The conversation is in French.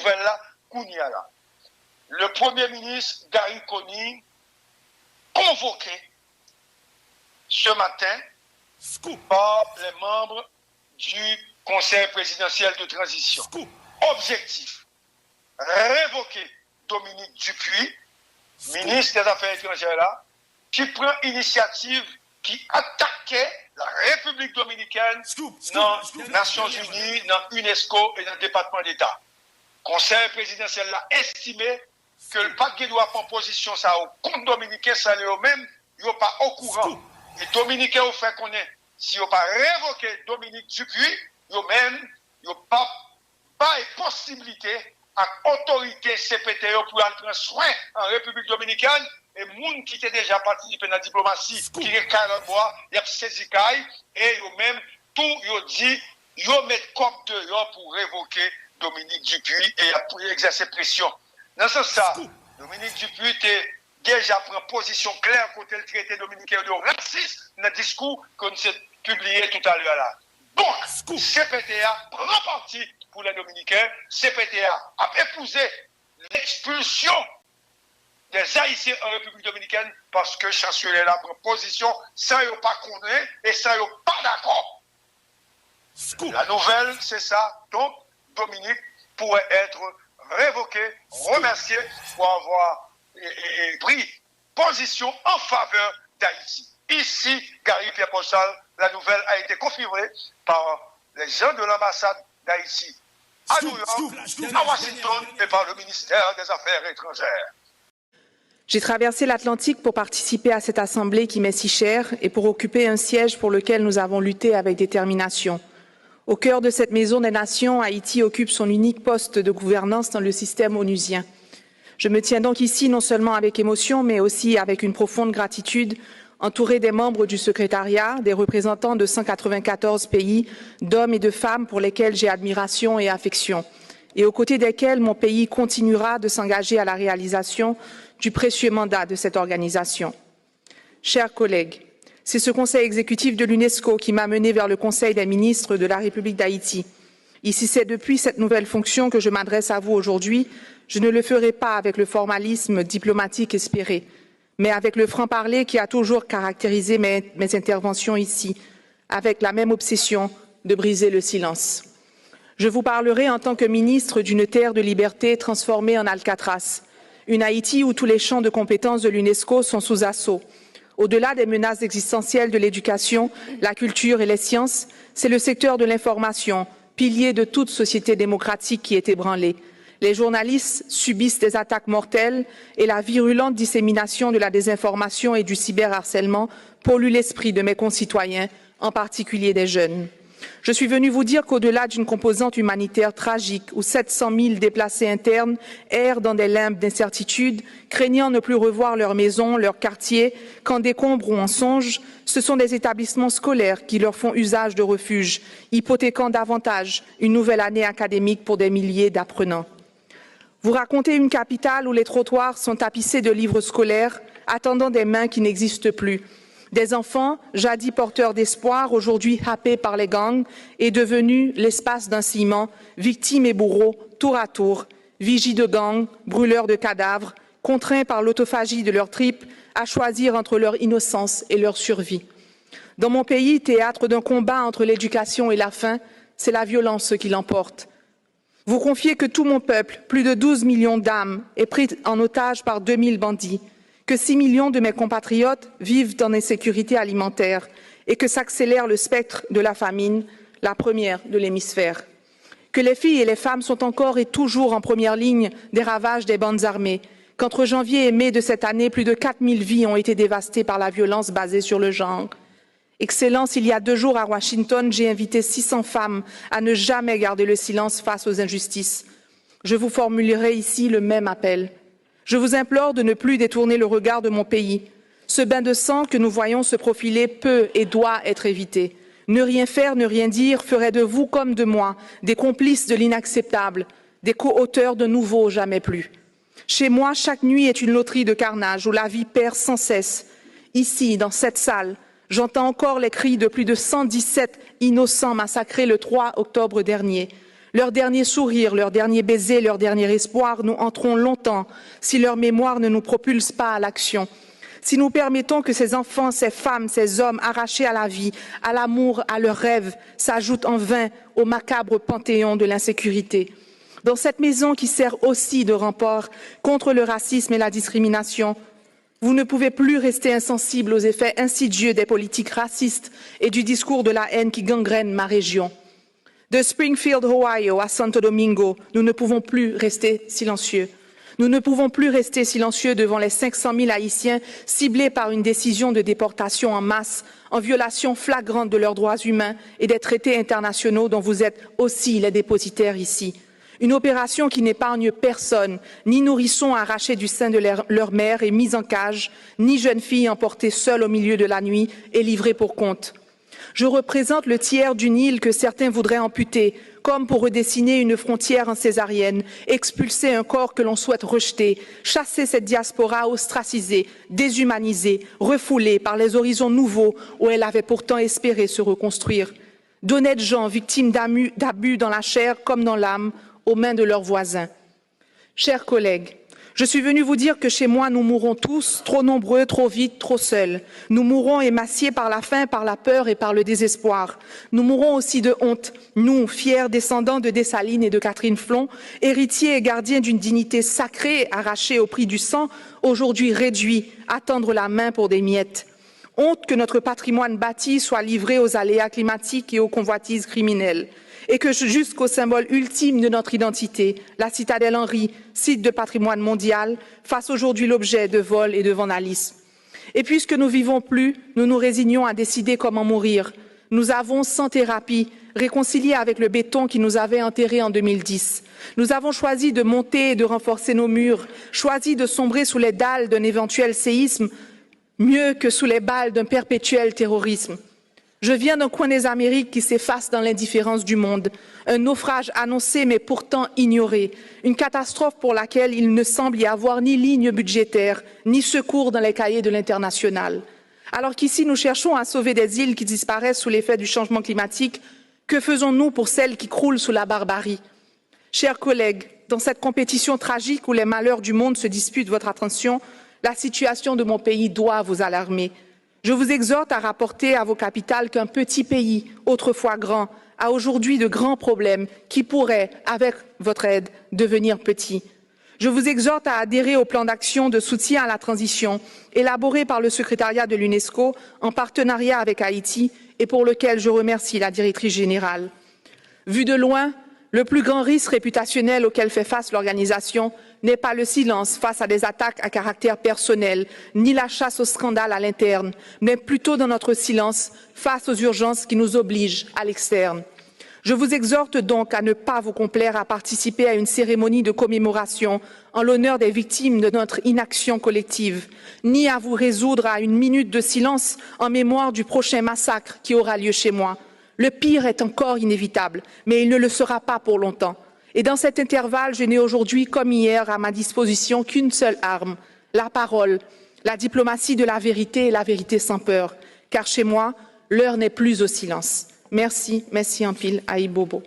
nouvelle-là, Kounia. Le Premier ministre Gary Conille, convoqué ce matin par les membres du Conseil présidentiel de transition. Objectif, révoquer Dominique Dupuy, ministre des Affaires étrangères là, qui prend initiative, qui attaquait la République dominicaine dans les Nations Unies, dans l'UNESCO et dans le département d'État. Le Conseil présidentiel a estimé que le paquet doit prendre position ça au compte dominicain, ça eux-mêmes, ils ne sont pas au courant. Et Dominicains ont fait connaître, si ils n'ont pas révoqué Dominique Dupuy, eux-mêmes, ils n'ont pas de possibilité à l'autorité CPTO pour prendre soin en République dominicaine. Et les gens qui étaient déjà participé dans la diplomatie, qui est carrément bois, ils ont saisi et eux-mêmes, tout, ils ont dit, ils ont mis comme dehors pour révoquer Dominique Dupuy et pour exercer pression. Dans ce sens, Dominique Dupuy était déjà pris position claire contre le traité dominicain de racisme dans le discours qu'on s'est publié tout à l'heure là. Donc, CPTA prend parti pour les Dominicains. CPTA a épousé l'expulsion des Haïtiens en République dominicaine parce que le chancelier là prend position sans ne pas connaître et sans ne pas d'accord. La nouvelle, c'est ça. Donc, Dominique pourrait être révoqué, remercié pour avoir pris position en faveur d'Haïti. Ici, Gary Pierre Pochal, la nouvelle a été confirmée par les gens de l'ambassade d'Haïti à New York, à Washington et par le ministère des Affaires étrangères. J'ai traversé l'Atlantique pour participer à cette assemblée qui m'est si chère et pour occuper un siège pour lequel nous avons lutté avec détermination. Au cœur de cette maison des nations, Haïti occupe son unique poste de gouvernance dans le système onusien. Je me tiens donc ici non seulement avec émotion, mais aussi avec une profonde gratitude, entourée des membres du secrétariat, des représentants de 194 pays, d'hommes et de femmes pour lesquels j'ai admiration et affection, et aux côtés desquels mon pays continuera de s'engager à la réalisation du précieux mandat de cette organisation. Chers collègues, c'est ce conseil exécutif de l'UNESCO qui m'a mené vers le Conseil des ministres de la République d'Haïti. Ici, c'est depuis cette nouvelle fonction que je m'adresse à vous aujourd'hui. Je ne le ferai pas avec le formalisme diplomatique espéré, mais avec le franc-parler qui a toujours caractérisé mes interventions ici, avec la même obsession de briser le silence. Je vous parlerai en tant que ministre d'une terre de liberté transformée en Alcatraz, une Haïti où tous les champs de compétences de l'UNESCO sont sous assaut. Au-delà des menaces existentielles de l'éducation, la culture et les sciences, c'est le secteur de l'information, pilier de toute société démocratique qui est ébranlé. Les journalistes subissent des attaques mortelles et la virulente dissémination de la désinformation et du cyberharcèlement pollue l'esprit de mes concitoyens, en particulier des jeunes. Je suis venu vous dire qu'au-delà d'une composante humanitaire tragique où 700 000 déplacés internes errent dans des limbes d'incertitude, craignant ne plus revoir leur maison, leur quartier, qu'en décombres ou en songe, ce sont des établissements scolaires qui leur font usage de refuge, hypothéquant davantage une nouvelle année académique pour des milliers d'apprenants. Vous racontez une capitale où les trottoirs sont tapissés de livres scolaires, attendant des mains qui n'existent plus. Des enfants, jadis porteurs d'espoir, aujourd'hui happés par les gangs, et devenus l'espace d'un ciment, victimes et bourreaux, tour à tour, vigies de gangs, brûleurs de cadavres, contraints par l'autophagie de leurs tripes à choisir entre leur innocence et leur survie. Dans mon pays, théâtre d'un combat entre l'éducation et la faim, c'est la violence qui l'emporte. Vous confiez que tout mon peuple, plus de 12 millions d'âmes, est pris en otage par 2000 bandits, que 6 millions de mes compatriotes vivent en insécurité alimentaire et que s'accélère le spectre de la famine, la première de l'hémisphère. Que les filles et les femmes sont encore et toujours en première ligne des ravages des bandes armées, qu'entre janvier et mai de cette année, plus de 4000 vies ont été dévastées par la violence basée sur le genre. Excellence, il y a 2 jours à Washington, j'ai invité 600 femmes à ne jamais garder le silence face aux injustices. Je vous formulerai ici le même appel. Je vous implore de ne plus détourner le regard de mon pays. Ce bain de sang que nous voyons se profiler peut et doit être évité. Ne rien faire, ne rien dire ferait de vous comme de moi des complices de l'inacceptable, des co-auteurs de nouveaux jamais plus. Chez moi, chaque nuit est une loterie de carnage où la vie perd sans cesse. Ici, dans cette salle, j'entends encore les cris de plus de 117 innocents massacrés le 3 octobre dernier. Leur dernier sourire, leur dernier baiser, leur dernier espoir nous hanteront longtemps si leur mémoire ne nous propulse pas à l'action. Si nous permettons que ces enfants, ces femmes, ces hommes arrachés à la vie, à l'amour, à leurs rêves, s'ajoutent en vain au macabre panthéon de l'insécurité. Dans cette maison qui sert aussi de rempart contre le racisme et la discrimination, vous ne pouvez plus rester insensible aux effets insidieux des politiques racistes et du discours de la haine qui gangrène ma région. De Springfield, Ohio, à Santo Domingo, nous ne pouvons plus rester silencieux. Nous ne pouvons plus rester silencieux devant les 500 000 Haïtiens ciblés par une décision de déportation en masse, en violation flagrante de leurs droits humains et des traités internationaux dont vous êtes aussi les dépositaires ici. Une opération qui n'épargne personne, ni nourrissons arrachés du sein de leur mère et mis en cage, ni jeunes filles emportées seules au milieu de la nuit et livrées pour compte. Je représente le tiers d'une île que certains voudraient amputer, comme pour redessiner une frontière en césarienne, expulser un corps que l'on souhaite rejeter, chasser cette diaspora ostracisée, déshumanisée, refoulée par les horizons nouveaux où elle avait pourtant espéré se reconstruire. D'honnêtes gens victimes d'abus dans la chair comme dans l'âme, aux mains de leurs voisins. Chers collègues, je suis venue vous dire que chez moi, nous mourrons tous, trop nombreux, trop vite, trop seuls. Nous mourrons émaciés par la faim, par la peur et par le désespoir. Nous mourrons aussi de honte, nous, fiers descendants de Dessalines et de Catherine Flon, héritiers et gardiens d'une dignité sacrée arrachée au prix du sang, aujourd'hui réduits à tendre la main pour des miettes. Honte que notre patrimoine bâti soit livré aux aléas climatiques et aux convoitises criminelles. Et que jusqu'au symbole ultime de notre identité, la citadelle Henri, site de patrimoine mondial, fasse aujourd'hui l'objet de vols et de vandalisme. Et puisque nous vivons plus, nous nous résignons à décider comment mourir. Nous avons, sans thérapie, réconcilié avec le béton qui nous avait enterrés en 2010. Nous avons choisi de monter et de renforcer nos murs, choisi de sombrer sous les dalles d'un éventuel séisme, mieux que sous les balles d'un perpétuel terrorisme. Je viens d'un coin des Amériques qui s'efface dans l'indifférence du monde, un naufrage annoncé mais pourtant ignoré, une catastrophe pour laquelle il ne semble y avoir ni ligne budgétaire, ni secours dans les cahiers de l'international. Alors qu'ici nous cherchons à sauver des îles qui disparaissent sous l'effet du changement climatique, que faisons-nous pour celles qui croulent sous la barbarie? Chers collègues, dans cette compétition tragique où les malheurs du monde se disputent votre attention, la situation de mon pays doit vous alarmer. Je vous exhorte à rapporter à vos capitales qu'un petit pays, autrefois grand, a aujourd'hui de grands problèmes qui pourraient, avec votre aide, devenir petits. Je vous exhorte à adhérer au plan d'action de soutien à la transition élaboré par le secrétariat de l'UNESCO en partenariat avec Haïti et pour lequel je remercie la directrice générale. Vu de loin, le plus grand risque réputationnel auquel fait face l'organisation n'est pas le silence face à des attaques à caractère personnel, ni la chasse au scandale à l'interne, mais plutôt dans notre silence face aux urgences qui nous obligent à l'externe. Je vous exhorte donc à ne pas vous complaire à participer à une cérémonie de commémoration en l'honneur des victimes de notre inaction collective, ni à vous résoudre à une minute de silence en mémoire du prochain massacre qui aura lieu chez moi. Le pire est encore inévitable, mais il ne le sera pas pour longtemps. Et dans cet intervalle, je n'ai aujourd'hui comme hier à ma disposition qu'une seule arme, la parole, la diplomatie de la vérité et la vérité sans peur. Car chez moi, l'heure n'est plus au silence. Merci, merci en pile, Aïe Bobo.